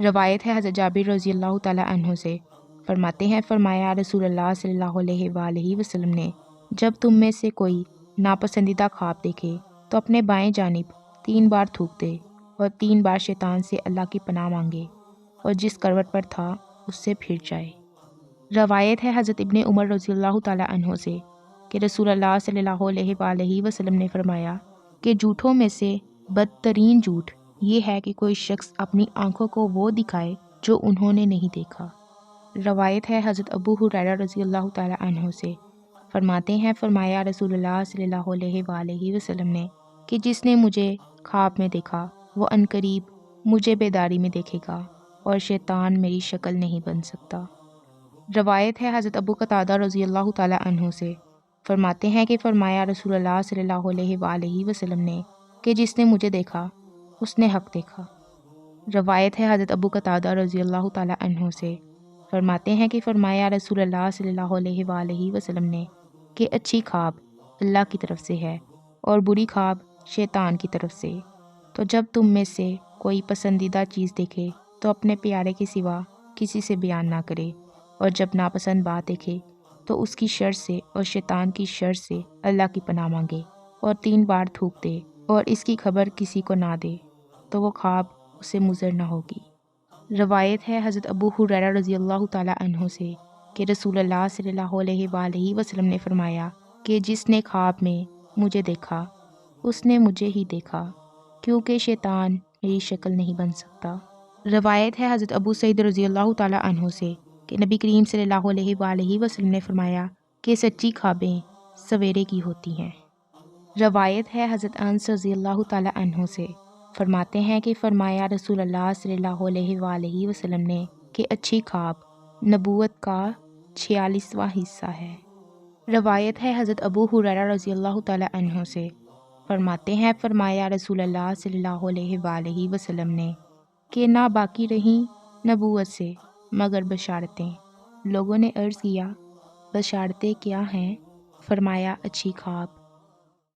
روایت ہے حضرت جابر رضی اللہ تعالیٰ عنہ سے، فرماتے ہیں فرمایا رسول اللہ صلی اللہ علیہ وآلہ وسلم نے، جب تم میں سے کوئی ناپسندیدہ خواب دیکھے تو اپنے بائیں جانب 3 بار تھوک دے اور 3 بار شیطان سے اللہ کی پناہ مانگے اور جس کروٹ پر تھا اس سے پھر جائے۔ روایت ہے حضرت ابن عمر رضی اللہ تعالیٰ عنہ سے کہ رسول اللہ صلی اللہ علیہ وآلہ وسلم نے فرمایا کہ جھوٹوں میں سے بدترین جھوٹ یہ ہے کہ کوئی شخص اپنی آنکھوں کو وہ دکھائے جو انہوں نے نہیں دیکھا۔ روایت ہے حضرت ابو ہریرہ رضی اللہ تعالیٰ عنہ سے، فرماتے ہیں فرمایا رسول اللہ صلی اللہ علیہ وآلہ وسلم نے کہ جس نے مجھے خواب میں دیکھا وہ عنقریب مجھے بیداری میں دیکھے گا اور شیطان میری شکل نہیں بن سکتا۔ روایت ہے حضرت ابو قتادہ رضی اللہ تعالیٰ عنہ سے، فرماتے ہیں کہ فرمایا رسول اللہ صلی اللہ علیہ وآلہ وسلم نے کہ جس نے مجھے دیکھا اس نے حق دیکھا۔ روایت ہے حضرت ابو قتادہ رضی اللہ تعالیٰ عنہ سے، فرماتے ہیں کہ فرمایا رسول اللہ صلی اللہ علیہ وآلہ وسلم نے کہ اچھی خواب اللہ کی طرف سے ہے اور بری خواب شیطان کی طرف سے۔ تو جب تم میں سے کوئی پسندیدہ چیز دیکھے تو اپنے پیارے کے سوا کسی سے بیان نہ کرے، اور جب ناپسند بات دیکھے تو اس کی شر سے اور شیطان کی شر سے اللہ کی پناہ مانگے اور 3 بار تھوک دے اور اس کی خبر کسی کو نہ دے تو وہ خواب اسے مضر نہ ہوگی۔ روایت ہے حضرت ابو ہریرہ رضی اللہ تعالیٰ عنہ سے کہ رسول اللہ صلی اللہ علیہ وآلہ وسلم نے فرمایا کہ جس نے خواب میں مجھے دیکھا اس نے مجھے ہی دیکھا، کیونکہ شیطان میری شکل نہیں بن سکتا۔ روایت ہے حضرت ابو سعید رضی اللہ تعالیٰ عنہ سے کہ نبی کریم صلی اللہ علیہ وآلہ وسلم نے فرمایا کہ سچی خوابیں سویرے کی ہوتی ہیں۔ روایت ہے حضرت انس رضی اللہ تعالیٰ عنہ سے، فرماتے ہیں کہ فرمایا رسول اللہ صلی اللہ علیہ وآلہ وسلم نے کہ اچھی خواب نبوت کا 46واں حصہ ہے۔ روایت ہے حضرت ابو ہریرہ رضی اللہ تعالیٰ عنہ سے، فرماتے ہیں فرمایا رسول اللہ صلی اللہ علیہ وآلہ وسلم نے کہ نہ باقی رہیں نبوت سے مگر بشارتیں۔ لوگوں نے عرض کیا بشارتیں کیا ہیں؟ فرمایا اچھی خواب۔